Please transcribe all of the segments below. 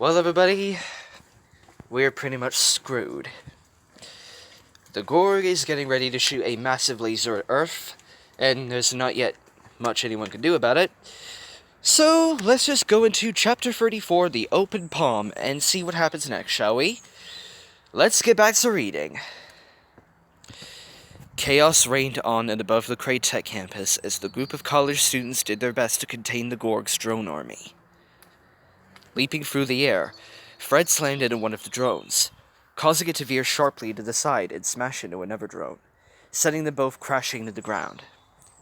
Well, everybody, we're pretty much screwed. The Gorg is getting ready to shoot a massive laser at Earth, and there's not yet much anyone can do about it. So, let's just go into Chapter 34, The Open Palm, and see what happens next, shall we? Let's get back to reading. Chaos reigned on and above the Cray Tech campus as the group of college students did their best to contain the Gorg's drone army. Leaping through the air, Fred slammed into one of the drones, causing it to veer sharply to the side and smash into another drone, sending them both crashing to the ground.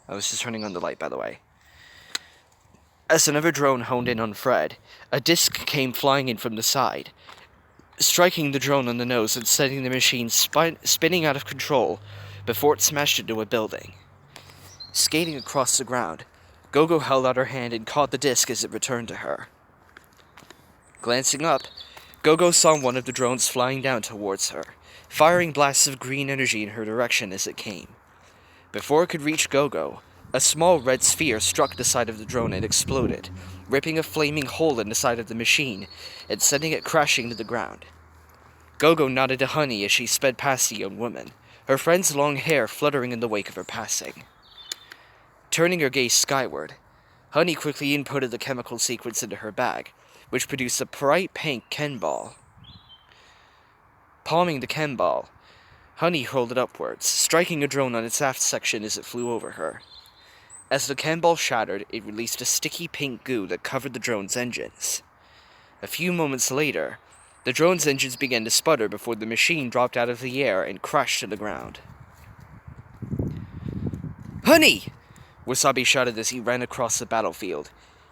I was just turning on the light, by the way. As another drone honed in on Fred, a disc came flying in from the side, striking the drone on the nose and setting the machine spinning out of control before it smashed into a building. Skating across the ground, Gogo held out her hand and caught the disc as it returned to her. Glancing up, Gogo saw one of the drones flying down towards her, firing blasts of green energy in her direction as it came. Before it could reach Gogo, a small red sphere struck the side of the drone and exploded, ripping a flaming hole in the side of the machine and sending it crashing to the ground. Gogo nodded to Honey as she sped past the young woman, her friend's long hair fluttering in the wake of her passing. Turning her gaze skyward, Honey quickly inputted the chemical sequence into her bag, which produced a bright pink Ken ball. Palming the Ken ball, Honey hurled it upwards, striking a drone on its aft section as it flew over her. As the Ken ball shattered, it released a sticky pink goo that covered the drone's engines. A few moments later, the drone's engines began to sputter before the machine dropped out of the air and crashed to the ground. "Honey!" Wasabi shouted as he ran across the battlefield,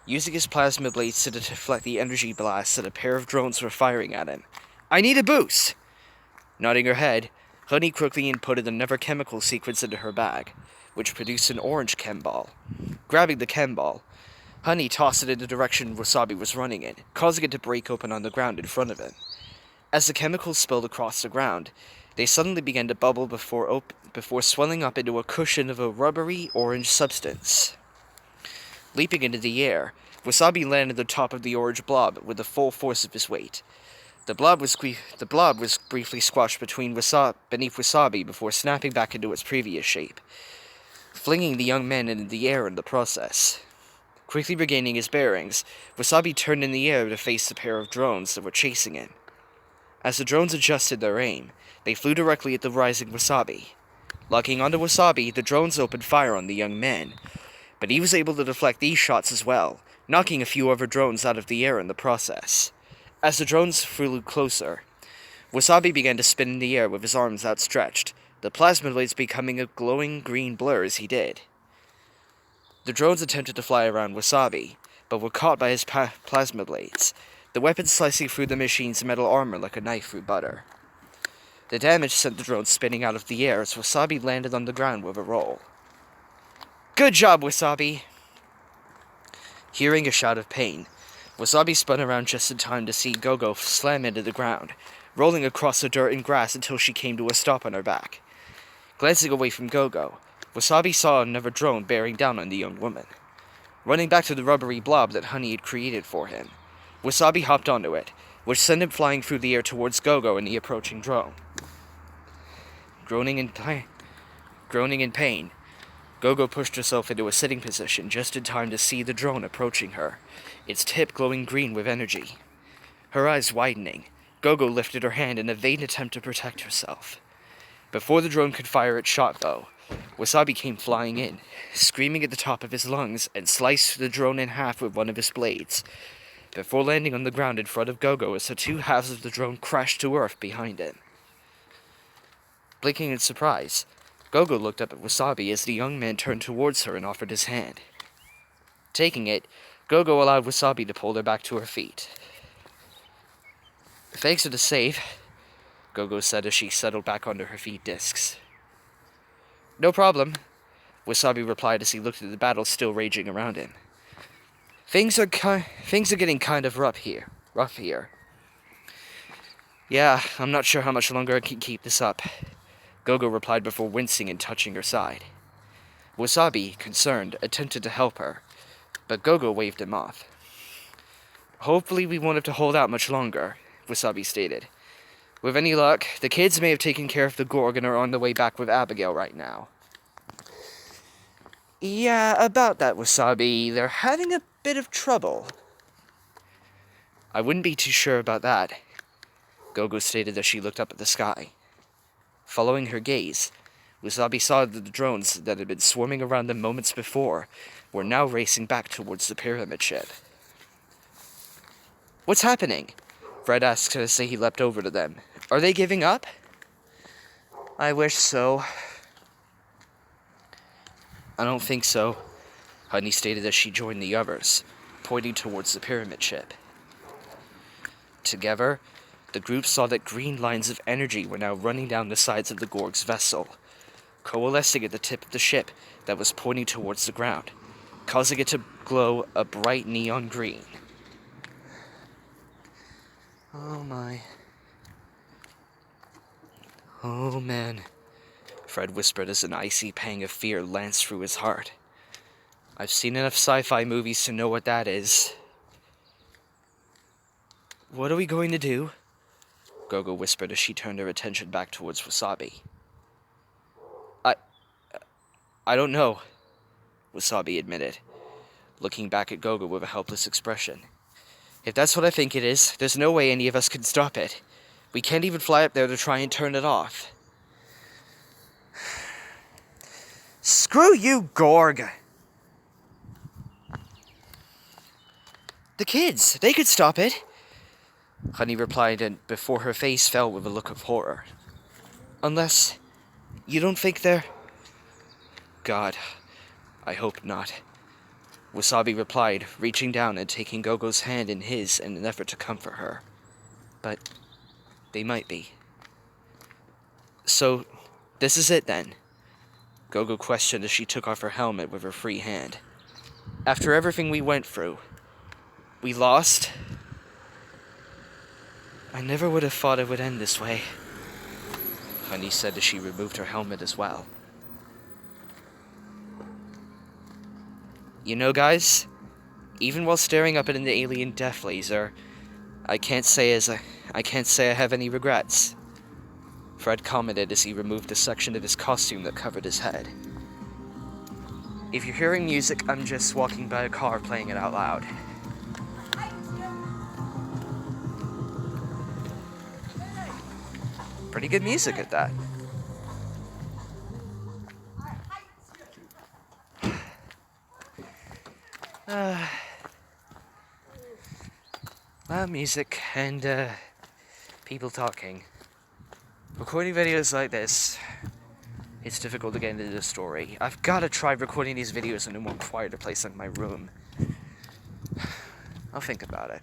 using his plasma blades to deflect the energy blasts that a pair of drones were firing at him. "I need a boost!" Nodding her head, Honey quickly inputted another chemical sequence into her bag, which produced an orange Ken ball. Grabbing the Ken ball, Honey tossed it in the direction Wasabi was running in, causing it to break open on the ground in front of him. As the chemicals spilled across the ground, they suddenly began to bubble before swelling up into a cushion of a rubbery orange substance. Leaping into the air, Wasabi landed on top of the orange blob with the full force of his weight. The blob was briefly squashed beneath Wasabi before snapping back into its previous shape, flinging the young man into the air in the process. Quickly regaining his bearings, Wasabi turned in the air to face the pair of drones that were chasing him. As the drones adjusted their aim, they flew directly at the rising Wasabi. Locking onto Wasabi, the drones opened fire on the young man, but he was able to deflect these shots as well, knocking a few other drones out of the air in the process. As the drones flew closer, Wasabi began to spin in the air with his arms outstretched, the plasma blades becoming a glowing green blur as he did. The drones attempted to fly around Wasabi, but were caught by his plasma blades, the weapon slicing through the machine's metal armor like a knife through butter. The damage sent the drones spinning out of the air as Wasabi landed on the ground with a roll. "Good job, Wasabi!" Hearing a shout of pain, Wasabi spun around just in time to see Gogo slam into the ground, rolling across the dirt and grass until she came to a stop on her back. Glancing away from Gogo, Wasabi saw another drone bearing down on the young woman. Running back to the rubbery blob that Honey had created for him, Wasabi hopped onto it, which sent him flying through the air towards Gogo and the approaching drone. Groaning in pain, Gogo pushed herself into a sitting position just in time to see the drone approaching her, its tip glowing green with energy. Her eyes widening, Gogo lifted her hand in a vain attempt to protect herself. Before the drone could fire its shot bow, Wasabi came flying in, screaming at the top of his lungs, and sliced the drone in half with one of his blades, before landing on the ground in front of Gogo as the two halves of the drone crashed to earth behind him. Blinking in surprise, Gogo looked up at Wasabi as the young man turned towards her and offered his hand. Taking it, Gogo allowed Wasabi to pull her back to her feet. "Thanks for the save," Gogo said as she settled back onto her feet discs. "No problem," Wasabi replied as he looked at the battle still raging around him. Things are getting kind of rough here. "Yeah, I'm not sure how much longer I can keep this up," Gogo replied before wincing and touching her side. Wasabi, concerned, attempted to help her, but Gogo waved him off. Hopefully we won't have to hold out much longer, Wasabi stated. With any luck, the kids may have taken care of the Gorg and are on the way back with Abigail right now. Yeah, about that, Wasabi. They're having a bit of trouble. I wouldn't be too sure about that, Gogo stated as she looked up at the sky. Following her gaze, Wasabi saw that the drones that had been swarming around them moments before were now racing back towards the pyramid ship. What's happening? Fred asked as he leapt over to them. Are they giving up? I wish so. I don't think so, Honey stated as she joined the others, pointing towards the pyramid ship. Together, the group saw that green lines of energy were now running down the sides of the Gorg's vessel, coalescing at the tip of the ship that was pointing towards the ground, causing it to glow a bright neon green. Oh my. Oh man, Fred whispered as an icy pang of fear lanced through his heart. I've seen enough sci-fi movies to know what that is. What are we going to do? Gogo whispered as she turned her attention back towards Wasabi. I don't know, Wasabi admitted, looking back at Gogo with a helpless expression. If that's what I think it is, there's no way any of us can stop it. We can't even fly up there to try and turn it off. Screw you, Gorg! The kids, they could stop it, Honey replied, and before her face fell with a look of horror. Unless you don't think they're... God, I hope not, Wasabi replied, reaching down and taking Gogo's hand in his in an effort to comfort her. But they might be. So, this is it then? Gogo questioned as she took off her helmet with her free hand. After everything we went through, we lost? I never would have thought it would end this way, Honey said as she removed her helmet as well. You know, guys, even while staring up at an alien death laser, I can't say I have any regrets, Fred commented as he removed the section of his costume that covered his head. If you're hearing music, I'm just walking by a car playing it out loud. Pretty good music at that. Loud music and people talking. Recording videos like this, it's difficult to get into the story. I've got to try recording these videos in a more quieter place like my room. I'll think about it.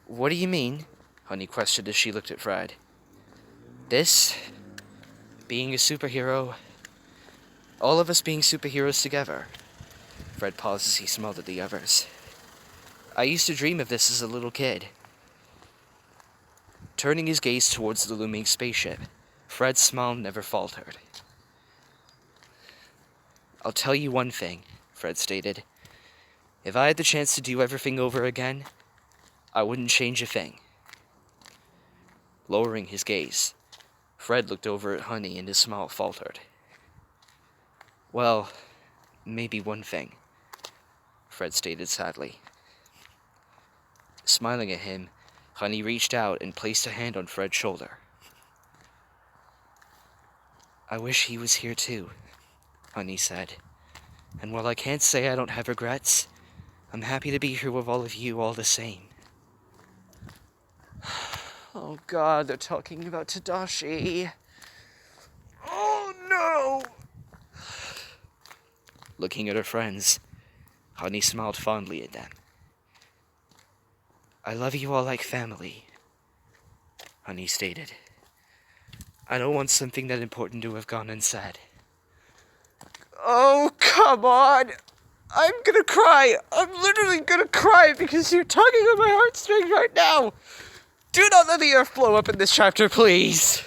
What do you mean? Honey questioned as she looked at Fred. This? Being a superhero? All of us being superheroes together. Fred paused as he smiled at the others. I used to dream of this as a little kid. Turning his gaze towards the looming spaceship, Fred's smile never faltered. I'll tell you one thing, Fred stated. If I had the chance to do everything over again, I wouldn't change a thing. Lowering his gaze, Fred looked over at Honey and his smile faltered. Well, maybe one thing, Fred stated sadly. Smiling at him, Honey reached out and placed a hand on Fred's shoulder. I wish he was here too, Honey said. And while I can't say I don't have regrets, I'm happy to be here with all of you all the same. Oh God, they're talking about Tadashi. Oh no! Looking at her friends, Honey smiled fondly at them. I love you all like family, Honey stated. I don't want something that important to have gone unsaid. Oh, come on! I'm gonna cry! I'm literally gonna cry because you're tugging on my heartstrings right now! Do not let the earth blow up in this chapter, please!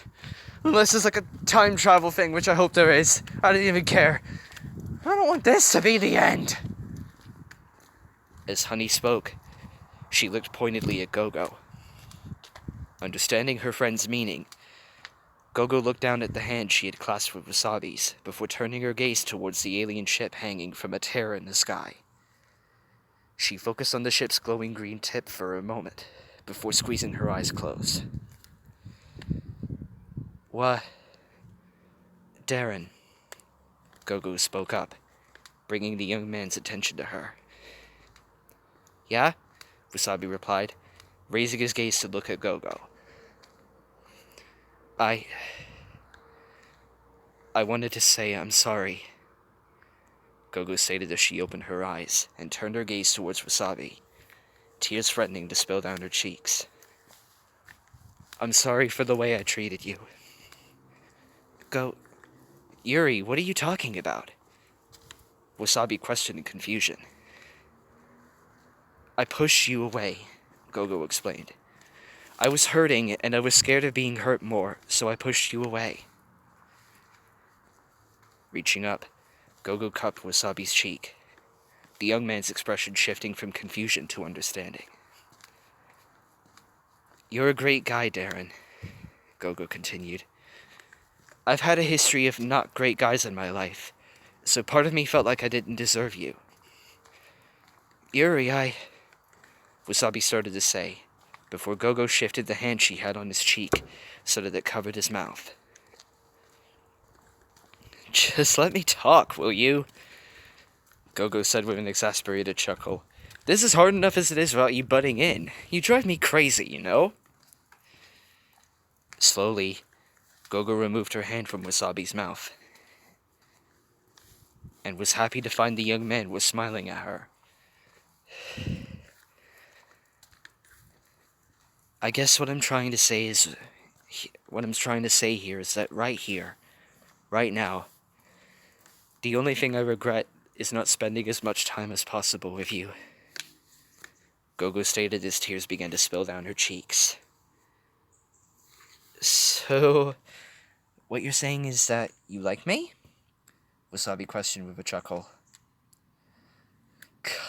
Unless there's like a time travel thing, which I hope there is. I don't even care. I don't want this to be the end. As Honey spoke, she looked pointedly at Gogo. Understanding her friend's meaning, Gogo looked down at the hand she had clasped with Wasabi's before turning her gaze towards the alien ship hanging from a tear in the sky. She focused on the ship's glowing green tip for a moment before squeezing her eyes closed. "What? Darren," Gogo spoke up, bringing the young man's attention to her. "Yeah?" Wasabi replied, raising his gaze to look at Gogo. I wanted to say I'm sorry," Gogo stated as she opened her eyes and turned her gaze towards Wasabi, tears threatening to spill down her cheeks. "I'm sorry for the way I treated you." Yuri, what are you talking about?" Wasabi questioned in confusion. "I pushed you away," Gogo explained. "I was hurting, and I was scared of being hurt more, so I pushed you away." Reaching up, Gogo cupped Wasabi's cheek, the young man's expression shifting from confusion to understanding. "You're a great guy, Darren," Gogo continued. "I've had a history of not great guys in my life, so part of me felt like I didn't deserve you." "Yuri, Wasabi started to say, before Gogo shifted the hand she had on his cheek so that it covered his mouth. "Just let me talk, will you?" Gogo said with an exasperated chuckle. "This is hard enough as it is without you butting in. You drive me crazy, you know?" Slowly, Gogo removed her hand from Wasabi's mouth, and was happy to find the young man was smiling at her. "I guess what I'm trying to say here is that right here, right now, the only thing I regret is not spending as much time as possible with you," Gogo stated as tears began to spill down her cheeks. "So, what you're saying is that you like me?" Wasabi questioned with a chuckle.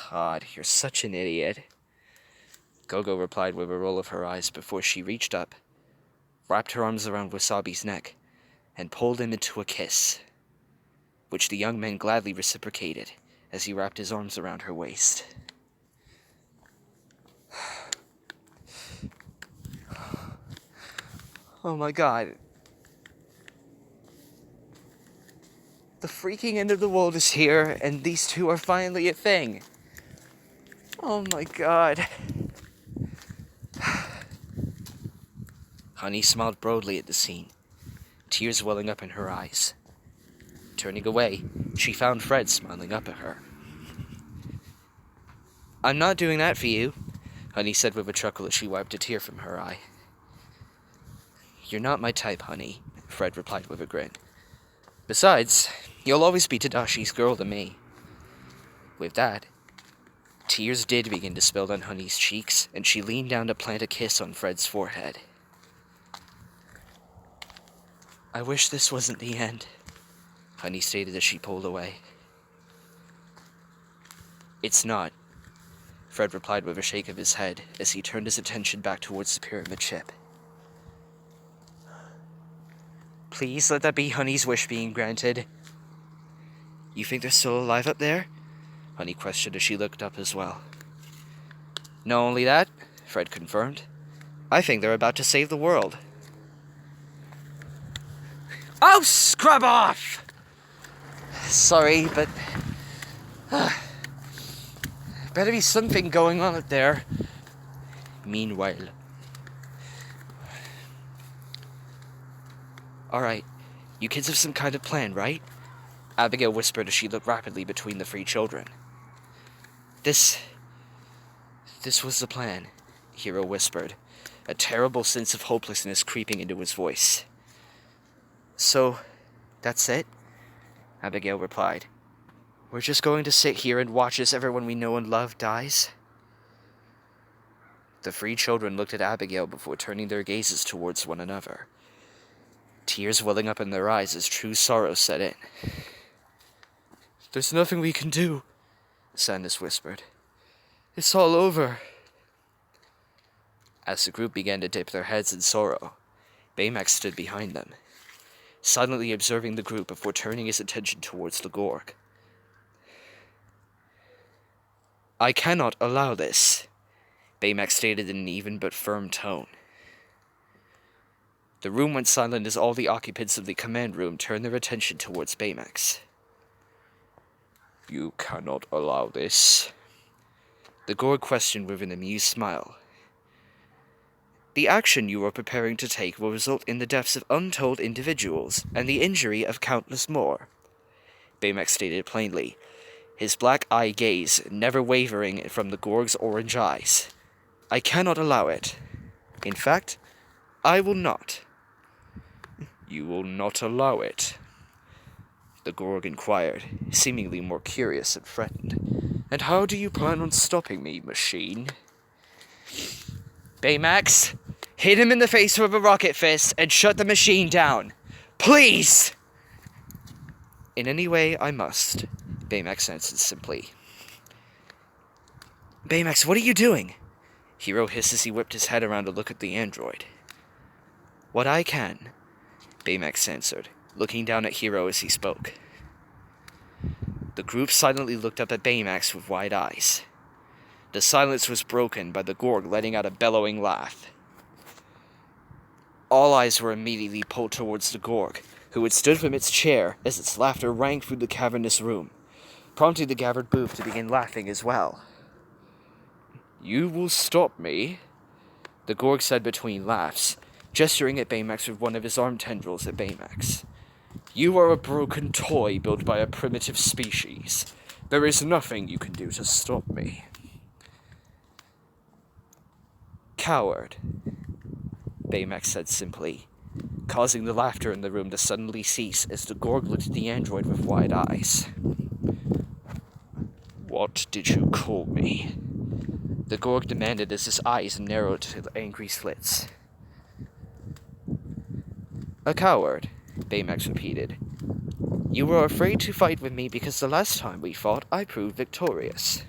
"God, you're such an idiot," Gogo replied with a roll of her eyes before she reached up, wrapped her arms around Wasabi's neck, and pulled him into a kiss, which the young man gladly reciprocated as he wrapped his arms around her waist. "Oh my god. The freaking end of the world is here, and these two are finally a thing. Oh my god." Honey smiled broadly at the scene, tears welling up in her eyes. Turning away, she found Fred smiling up at her. "I'm not doing that for you," Honey said with a chuckle as she wiped a tear from her eye. "You're not my type, Honey," Fred replied with a grin. "Besides, you'll always be Tadashi's girl to me." With that, tears did begin to spill down Honey's cheeks, and she leaned down to plant a kiss on Fred's forehead. "I wish this wasn't the end," Honey stated as she pulled away. "It's not," Fred replied with a shake of his head as he turned his attention back towards the pyramid ship. "Please let that be Honey's wish being granted." "You think they're still alive up there?" Honey questioned as she looked up as well. "Not only that," Fred confirmed, "I think they're about to save the world." "Oh, scrub off!" "Sorry, but better be something going on up there." Meanwhile. "Alright, you kids have some kind of plan, right?" Abigail whispered as she looked rapidly between the three children. This was the plan," Hiro whispered, a terrible sense of hopelessness creeping into his voice. "So, that's it?" Abigail replied. "We're just going to sit here and watch as everyone we know and love dies?" The three children looked at Abigail before turning their gazes towards one another, tears welling up in their eyes as true sorrow set in. "There's nothing we can do," Sandus whispered. It's all over. As the group began to dip their heads in sorrow, Baymax stood behind them, silently observing the group before turning his attention towards the Gorg. I cannot allow this, Baymax stated in an even but firm tone. The room went silent as all the occupants of the command room turned their attention towards Baymax. You cannot allow this, the Gorg questioned with an amused smile. The action you are preparing to take will result in the deaths of untold individuals and the injury of countless more, Baymax stated plainly, his black eye gaze never wavering from the Gorg's orange eyes. I cannot allow it. In fact, I will not. You will not allow it? The Gorg inquired, seemingly more curious and threatened. And how do you plan on stopping me, machine? Baymax, hit him in the face with a rocket fist and shut the machine down. Please! In any way I must, Baymax answered simply. Baymax, what are you doing? Hero hissed as he whipped his head around to look at the android. What I can, Baymax answered, looking down at Hero as he spoke. The group silently looked up at Baymax with wide eyes. The silence was broken by the Gorg letting out a bellowing laugh. All eyes were immediately pulled towards the Gorg, who had stood from its chair as its laughter rang through the cavernous room, prompting the gathered booth to begin laughing as well. You will stop me? The Gorg said between laughs, gesturing at Baymax with one of his arm tendrils at Baymax. You are a broken toy built by a primitive species. There is nothing you can do to stop me. Coward, Baymax said simply, causing the laughter in the room to suddenly cease as the Gorg looked at the android with wide eyes. What did you call me? The Gorg demanded as his eyes narrowed to angry slits. A coward, Baymax repeated. You were afraid to fight with me because the last time we fought, I proved victorious.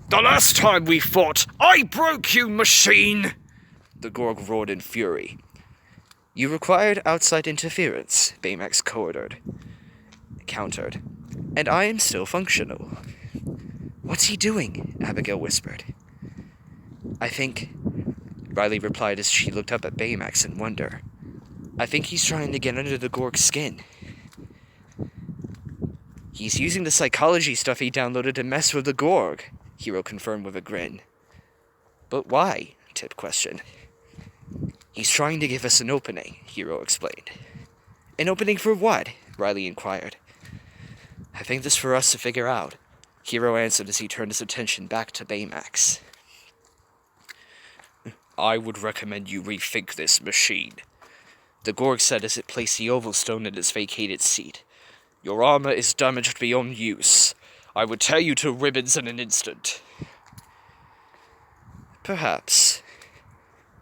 The last time we fought, I broke you, machine! The Gorg roared in fury. You required outside interference, Baymax countered. And I am still functional. What's he doing? Abigail whispered. I think, Riley replied as she looked up at Baymax in wonder. I think he's trying to get under the Gorg's skin. He's using the psychology stuff he downloaded to mess with the Gorg, Hero confirmed with a grin. But why? Tip questioned. He's trying to give us an opening, Hero explained. An opening for what? Riley inquired. I think this is for us to figure out, Hero answered as he turned his attention back to Baymax. I would recommend you rethink this, machine, the Gorg said as it placed the oval stone in its vacated seat. Your armor is damaged beyond use. I would tear you to ribbons in an instant. Perhaps,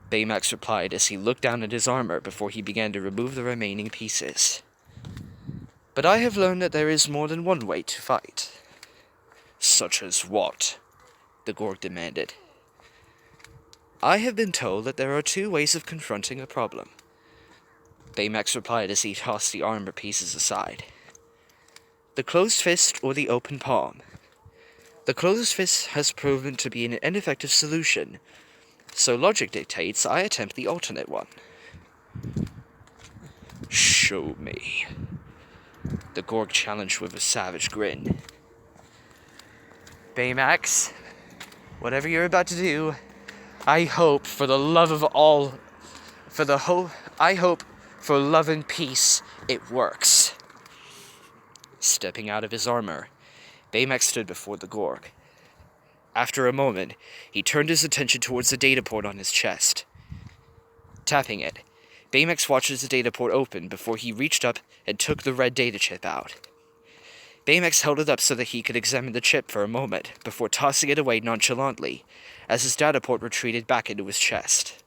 Baymax replied as he looked down at his armor before he began to remove the remaining pieces. But I have learned that there is more than one way to fight. Such as what? The Gorg demanded. I have been told that there are two ways of confronting a problem, Baymax replied as he tossed the armor pieces aside. The closed fist or the open palm. The closed fist has proven to be an ineffective solution, so logic dictates I attempt the alternate one. Show me, the Gorg challenged with a savage grin. Baymax, whatever you're about to do, I hope for love and peace, it works. Stepping out of his armor, Baymax stood before the Gorg. After a moment, he turned his attention towards the data port on his chest. Tapping it, Baymax watched as the data port opened before he reached up and took the red data chip out. Baymax held it up so that he could examine the chip for a moment before tossing it away nonchalantly as his data port retreated back into his chest.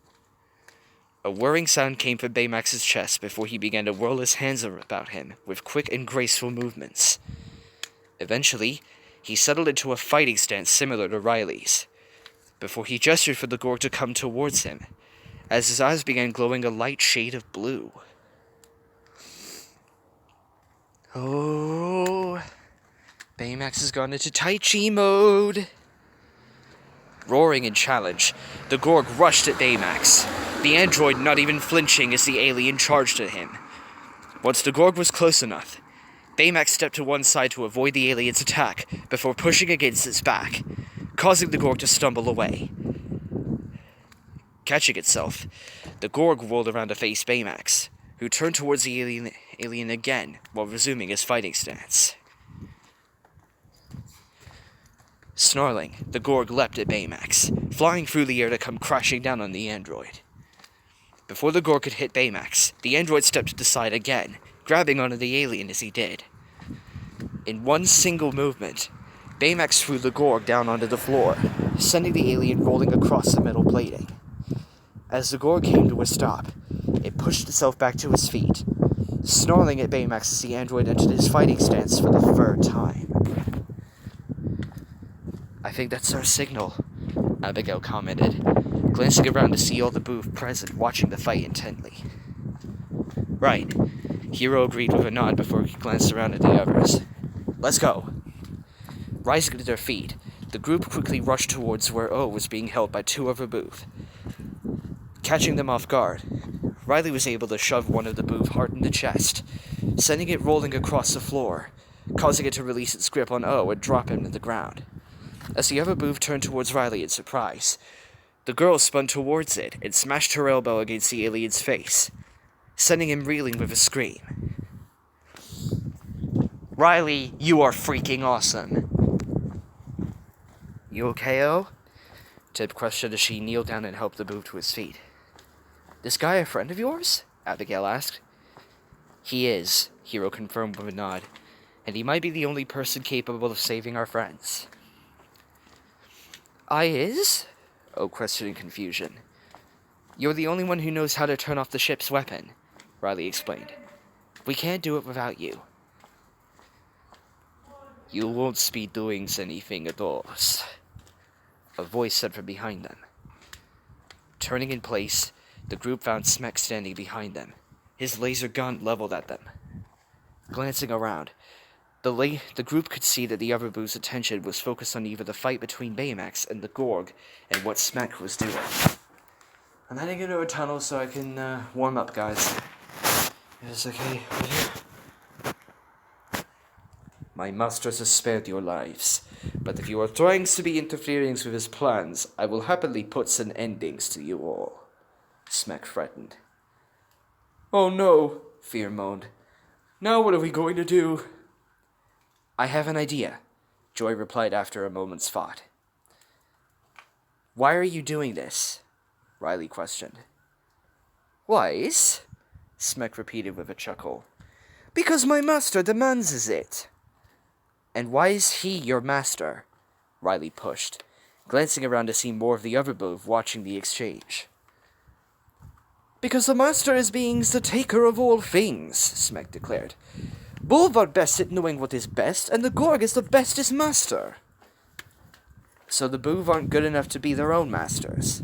A whirring sound came from Baymax's chest before he began to whirl his hands about him with quick and graceful movements. Eventually, he settled into a fighting stance similar to Riley's, before he gestured for the Gorg to come towards him, as his eyes began glowing a light shade of blue. Oh, Baymax has gone into Tai Chi mode. Roaring in challenge, the Gorg rushed at Baymax, the android not even flinching as the alien charged at him. Once the Gorg was close enough, Baymax stepped to one side to avoid the alien's attack before pushing against its back, causing the Gorg to stumble away. Catching itself, the Gorg rolled around to face Baymax, who turned towards the alien again while resuming his fighting stance. Snarling, the Gorg leapt at Baymax, flying through the air to come crashing down on the android. Before the Gorg could hit Baymax, the android stepped to the side again, grabbing onto the alien as he did. In one single movement, Baymax threw the Gorg down onto the floor, sending the alien rolling across the metal plating. As the Gorg came to a stop, it pushed itself back to its feet, snarling at Baymax as the android entered his fighting stance for the third time. "I think that's our signal," Abigail commented, glancing around to see all the booth present watching the fight intently. "Right," Hiro agreed with a nod before he glanced around at the others. "Let's go." Rising to their feet, the group quickly rushed towards where O was being held by two other booth. Catching them off guard, Riley was able to shove one of the booth hard in the chest, sending it rolling across the floor, causing it to release its grip on O and drop him to the ground. As the other booth turned towards Riley in surprise, the girl spun towards it and smashed her elbow against the alien's face, sending him reeling with a scream. "Riley, you are freaking awesome." "You okay, O?" Tib questioned as she kneeled down and helped the booth to his feet. "This guy a friend of yours?" Abigail asked. "He is," Hiro confirmed with a nod, "and he might be the only person capable of saving our friends." "I is?" O questioned in confusion. "You're the only one who knows how to turn off the ship's weapon," Riley explained. "We can't do it without you." "You won't be doing anything at all," a voice said from behind them. Turning in place, the group found Smek standing behind them, his laser gun leveled at them. Glancing around, the group could see that the other booth's attention was focused on either the fight between Baymax and the Gorg and what Smek was doing. "I'm heading into a tunnel so I can warm up, guys. Is it okay right here?" "My masters has spared your lives, but if you are trying to be interfering with his plans, I will happily put an endings to you all," Smek threatened. "Oh no," Fear moaned. "Now what are we going to do?" "I have an idea," Joy replied after a moment's thought. "Why are you doing this?" Riley questioned. "Why's?" Smek repeated with a chuckle. "Because my master demands it." "And why is he your master?" Riley pushed, glancing around to see more of the other booth watching the exchange. "Because the master is being the taker of all things," Smek declared. "Both are best at knowing what is best, and the Gorg is the bestest master." "So the Booth aren't good enough to be their own masters?"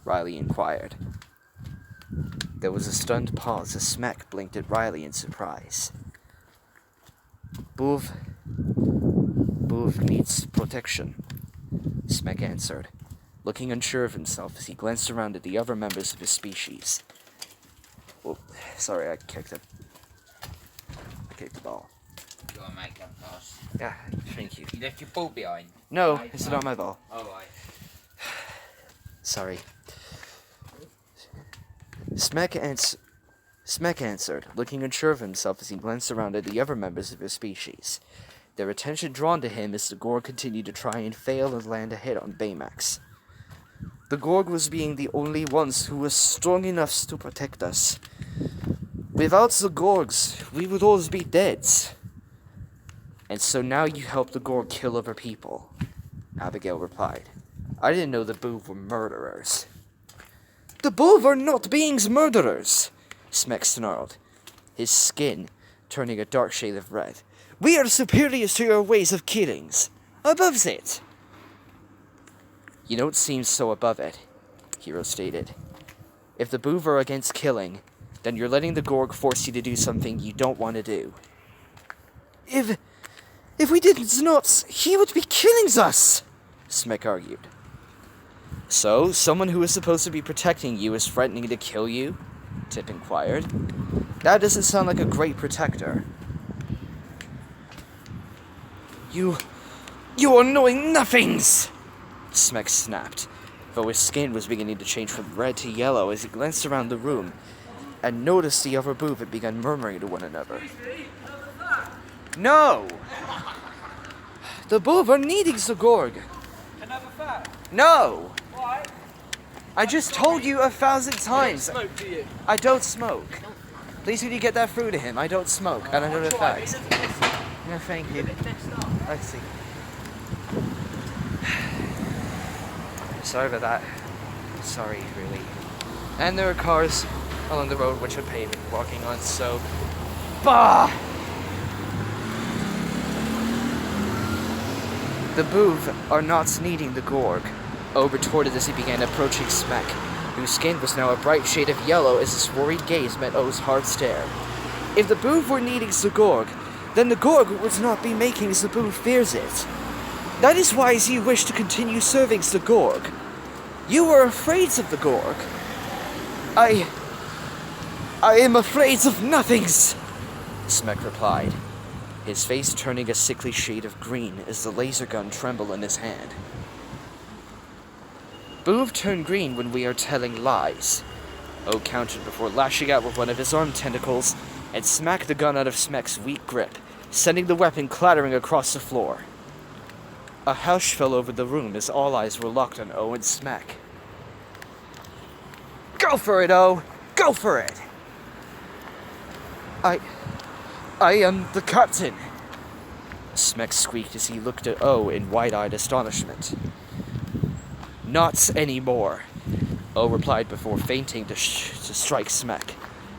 Riley inquired. There was a stunned pause as Smek blinked at Riley in surprise. Booth needs protection," Smek answered, looking unsure of himself as he glanced around at the other members of his species. Oh, sorry, I kicked the ball. You want to make that pass? Yeah, thank you. You left your ball behind? No, it's not my ball. Oh, right. Sorry. Smek answered, looking unsure of himself as he glanced around at the other members of his species, their attention drawn to him as the Gorg continued to try and fail and land a hit on Baymax. The Gorg was being the only ones who were strong enough to protect us. Without the Gorgs, we would all be dead. And so now you help the Gorg kill other people, Abigail replied. I didn't know the Booth were murderers. The Booth are not being murderers, Smek snarled, his skin turning a dark shade of red. We are superior to your ways of killings. Above it. You don't seem so above it, Hero stated. If the Boov are against killing, then you're letting the Gorg force you to do something you don't want to do. If we didn't not, he would be killing us, Smek argued. So, someone who is supposed to be protecting you is threatening to kill you? Tip inquired. That doesn't sound like a great protector. You are knowing nothings! Smek snapped, though his skin was beginning to change from red to yellow as he glanced around the room and noticed the other Boov had begun murmuring to one another. No! The Boov are needing the Gorg. Another fat? No! Why? I just told you 1,000 times. Smoke, do you? I don't smoke. Please, can you get that through to him? I don't smoke, and I know the facts. No, thank you. Let's see. Sorry about that. Sorry, really. And there are cars along the road which are paved walking on, so... Bah! The Boov are not needing the Gorg, O retorted as he began approaching Smek, whose skin was now a bright shade of yellow as his worried gaze met O's hard stare. If the Boov were needing the Gorg, then the Gorg would not be making the Boov fears it. That is why you wish to continue serving the Gorg. You are afraid of the Gorg. I am afraid of nothings, Smek replied, his face turning a sickly shade of green as the laser gun trembled in his hand. Boov turn green when we are telling lies, O countered before lashing out with one of his arm tentacles and smacked the gun out of Smek's weak grip, sending the weapon clattering across the floor. A hush fell over the room as all eyes were locked on O and Smek. Go for it, O! Go for it! I am the captain, Smek squeaked as he looked at O in wide-eyed astonishment. Not anymore, O replied before feinting to strike Smek,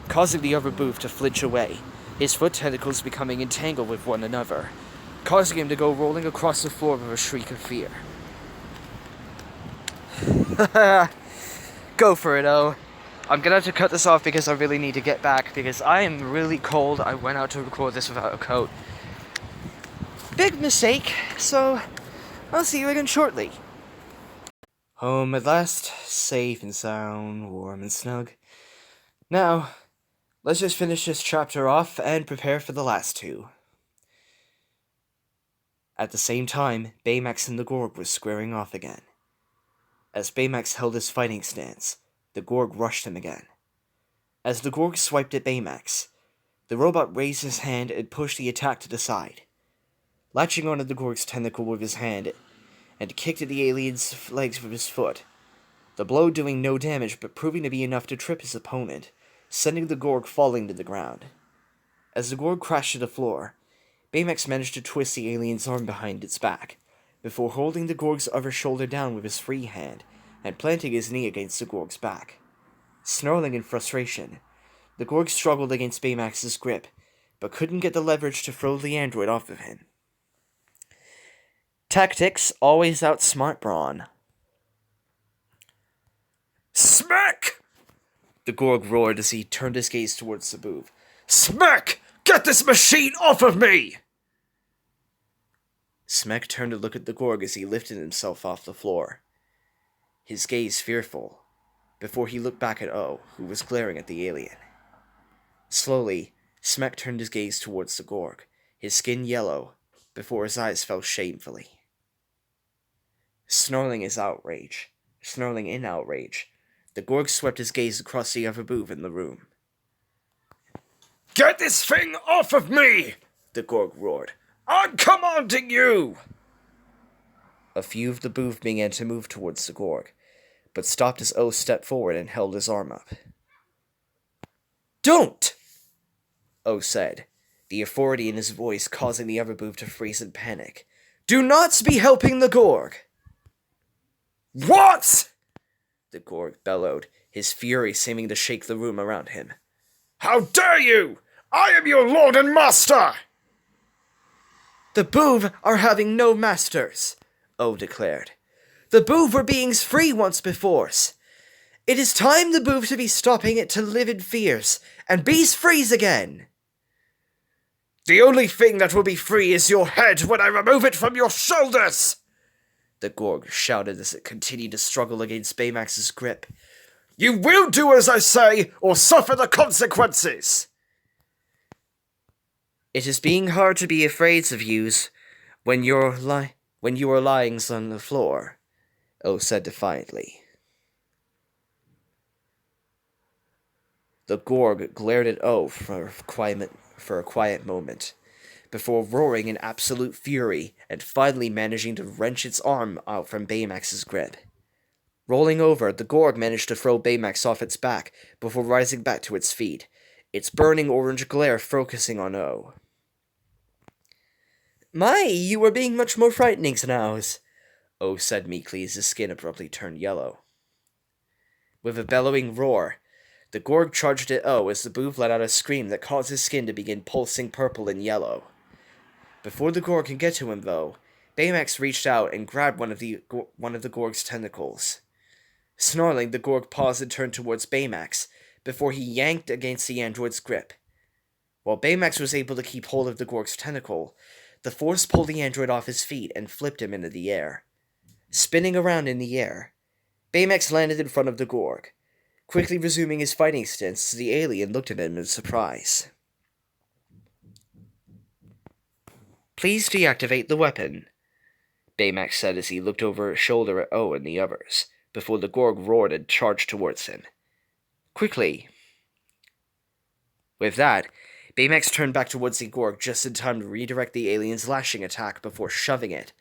causing the other Boov to flinch away, his foot tentacles becoming entangled with one another, causing him to go rolling across the floor with a shriek of fear. Go for it, O. I'm gonna have to cut this off because I really need to get back, because I am really cold. I went out to record this without a coat. Big mistake, so I'll see you again shortly. Home at last, safe and sound, warm and snug. Now, let's just finish this chapter off and prepare for the last two. At the same time, Baymax and the Gorg were squaring off again. As Baymax held his fighting stance, the Gorg rushed him again. As the Gorg swiped at Baymax, the robot raised his hand and pushed the attack to the side, latching onto the Gorg's tentacle with his hand and kicked at the alien's legs with his foot, the blow doing no damage but proving to be enough to trip his opponent, sending the Gorg falling to the ground. As the Gorg crashed to the floor, Baymax managed to twist the alien's arm behind its back, before holding the Gorg's other shoulder down with his free hand and planting his knee against the Gorg's back. Snarling in frustration, the Gorg struggled against Baymax's grip, but couldn't get the leverage to throw the android off of him. Tactics always outsmart brawn. Smek! The Gorg roared as he turned his gaze towards the Boov. Smek! Get this machine off of me! Smek turned to look at the Gorg as he lifted himself off the floor, his gaze fearful, before he looked back at O, who was glaring at the alien. Slowly, Smek turned his gaze towards the Gorg, his skin yellow, before his eyes fell shamefully. Snarling in outrage, the Gorg swept his gaze across the other Boov in the room. Get this thing off of me! The Gorg roared. I'm commanding you! A few of the Boov began to move towards the Gorg, but stopped as O stepped forward and held his arm up. Don't! O said, the authority in his voice causing the other Boov to freeze in panic. Do not be helping the Gorg! What? The Gorg bellowed, his fury seeming to shake the room around him. How dare you! I am your lord and master! The Boov are having no masters, O declared. The Boov were beings free once before. It is time the Boov to be stopping it to live in fears, and bees freeze again. The only thing that will be free is your head when I remove it from your shoulders! The Gorg shouted as it continued to struggle against Baymax's grip. You will do as I say, or suffer the consequences! It is being hard to be afraid of yous when you are lying on the floor, O said defiantly. The Gorg glared at O for a quiet moment, before roaring in absolute fury and finally managing to wrench its arm out from Baymax's grip. Rolling over, the Gorg managed to throw Baymax off its back before rising back to its feet, its burning orange glare focusing on O. My, you are being much more frightening now, O said meekly as his skin abruptly turned yellow. With a bellowing roar, the Gorg charged at O as the Boov let out a scream that caused his skin to begin pulsing purple and yellow. Before the Gorg could get to him, though, Baymax reached out and grabbed one of the Gorg's tentacles. Snarling, the Gorg paused and turned towards Baymax, before he yanked against the android's grip. While Baymax was able to keep hold of the Gorg's tentacle, the force pulled the android off his feet and flipped him into the air. Spinning around in the air, Baymax landed in front of the Gorg, quickly resuming his fighting stance as the alien looked at him in surprise. Please deactivate the weapon, Baymax said as he looked over his shoulder at O and the others, before the Gorg roared and charged towards him. Quickly. With that, Baymax turned back towards the Gorg just in time to redirect the alien's lashing attack before shoving it,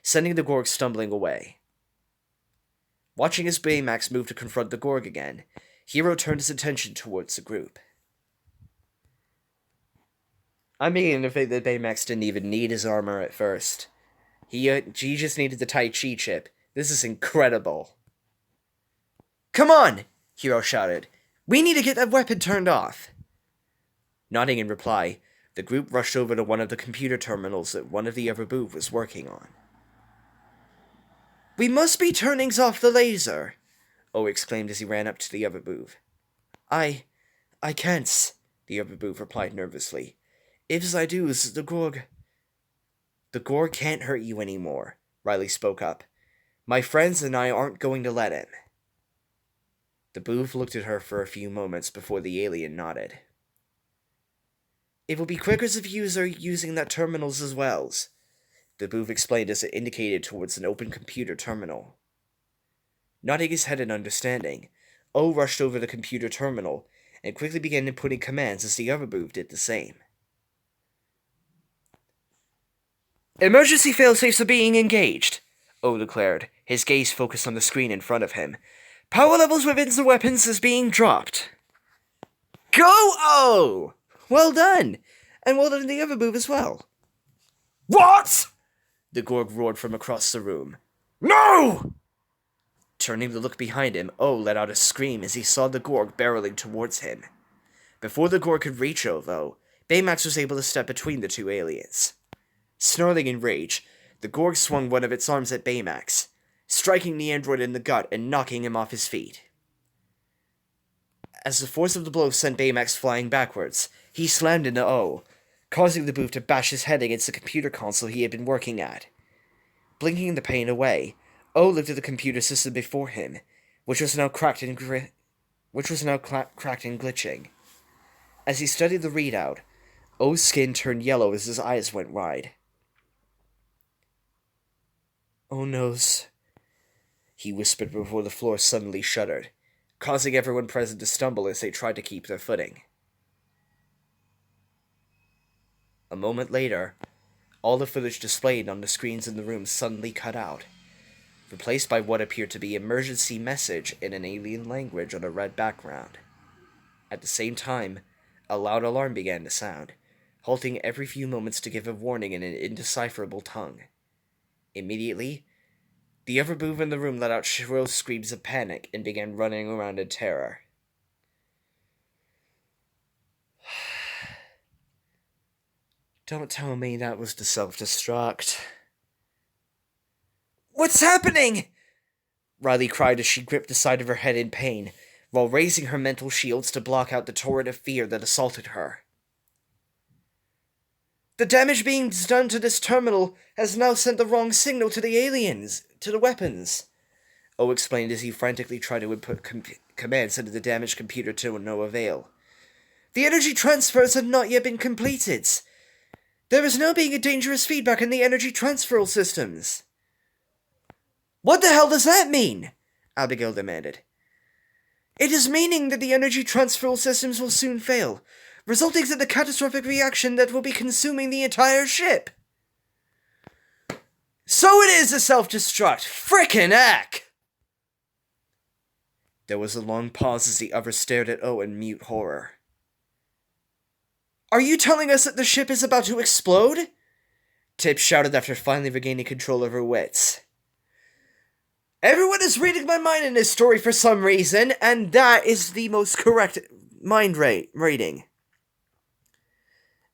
sending the Gorg stumbling away. Watching as Baymax moved to confront the Gorg again, Hero turned his attention towards the group. I'm beginning to think that Baymax didn't even need his armor at first. He just needed the Tai Chi chip. This is incredible. Come on! Hero shouted. We need to get that weapon turned off. Nodding in reply, the group rushed over to one of the computer terminals that one of the other Boov was working on. We must be turning off the laser, O exclaimed as he ran up to the other Boov. I can't, the other Boov replied nervously. If I do, the Gorg... The Gorg can't hurt you anymore, Riley spoke up. My friends and I aren't going to let him. The Boov looked at her for a few moments before the alien nodded. It will be quicker if you are using that terminals as well, the Boov explained as it indicated towards an open computer terminal. Nodding his head in understanding, O rushed over the computer terminal and quickly began inputting commands as the other Boov did the same. Emergency failsafes are being engaged, O declared, his gaze focused on the screen in front of him. Power levels within the weapons is being dropped. Go, O! Well done! And well done to the other Boov as well. What? The Gorg roared from across the room. No! Turning to look behind him, O let out a scream as he saw the Gorg barreling towards him. Before the Gorg could reach O, though, Baymax was able to step between the two aliens. Snarling in rage, the Gorg swung one of its arms at Baymax, striking the android in the gut and knocking him off his feet. As the force of the blow sent Baymax flying backwards, he slammed into O, causing the Boov to bash his head against the computer console he had been working at. Blinking the pain away, O looked at the computer system before him, which was now cracked and glitching. As he studied the readout, O's skin turned yellow as his eyes went wide. Oh noes, he whispered before the floor suddenly shuddered, causing everyone present to stumble as they tried to keep their footing. A moment later, all the footage displayed on the screens in the room suddenly cut out, replaced by what appeared to be emergency message in an alien language on a red background. At the same time, a loud alarm began to sound, halting every few moments to give a warning in an indecipherable tongue. Immediately, the other Boov in the room let out shrill screams of panic and began running around in terror. Don't tell me that was the self-destruct. What's happening? Riley cried as she gripped the side of her head in pain, while raising her mental shields to block out the torrent of fear that assaulted her. The damage being done to this terminal has now sent the wrong signal to the aliens, to the weapons. O explained as he frantically tried to input commands into the damaged computer to no avail. The energy transfers have not yet been completed. There is now being a dangerous feedback in the energy transfer systems. What the hell does that mean? Abigail demanded. It is meaning that the energy transfer systems will soon fail, resulting in a catastrophic reaction that will be consuming the entire ship. So it is a self-destruct. Frickin' heck! There was a long pause as the other stared at O in mute horror. Are you telling us that the ship is about to explode? Tip shouted after finally regaining control of her wits. Everyone is reading my mind in this story for some reason, and that is the most correct mind reading.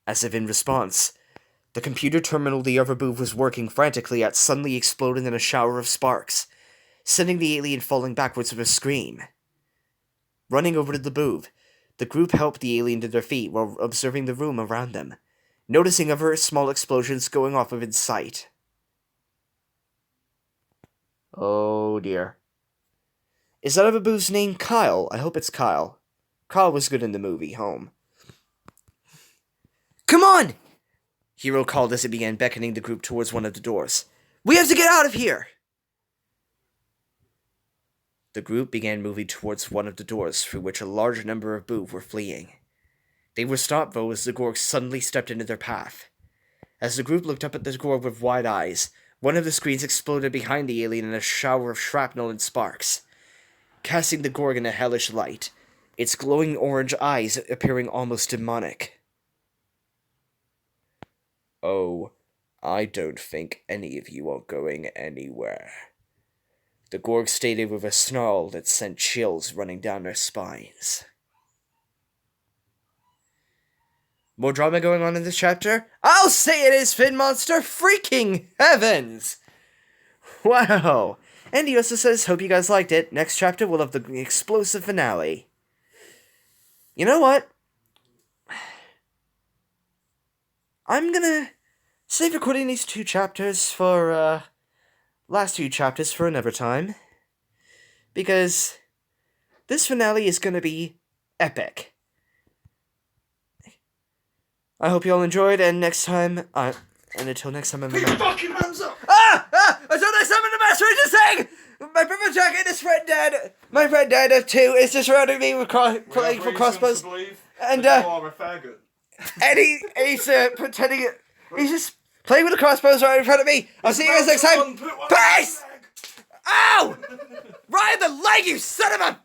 As if in response, the computer terminal the other booth was working frantically at suddenly exploded in a shower of sparks, sending the alien falling backwards with a scream. Running over to the booth, the group helped the alien to their feet while observing the room around them, noticing other small explosions going off within sight. Oh dear. Is that other booth's name Kyle? I hope it's Kyle. Kyle was good in the movie, Home. Come on! Hiro called as he began beckoning the group towards one of the doors. We have to get out of here! The group began moving towards one of the doors through which a large number of Booth were fleeing. They were stopped, though, as the Gorg suddenly stepped into their path. As the group looked up at the Gorg with wide eyes, one of the screens exploded behind the alien in a shower of shrapnel and sparks, casting the Gorg in a hellish light, its glowing orange eyes appearing almost demonic. Oh, I don't think any of you are going anywhere. The Gorg stated with a snarl that sent chills running down their spines. More drama going on in this chapter? I'll say it is, Finmonster! Freaking heavens! Wow! And he also says, hope you guys liked it. Next chapter will have the explosive finale. You know what? I'm gonna save recording these two chapters for, last few chapters for another time. Because this finale is gonna be epic. I hope you all enjoyed, and next time, and until next time, I'm Put your fucking hands up! Until next time, I'm the Master Ranger saying, my brother Jack and his friend Dad, my friend Dad of 2, is just surrounding me with playing for crossbows. And, you are a faggot. And he's pretending, he's just playing with the crossbows right in front of me. I'll see you guys next time. Peace! Ow! Right in the leg, you son of a...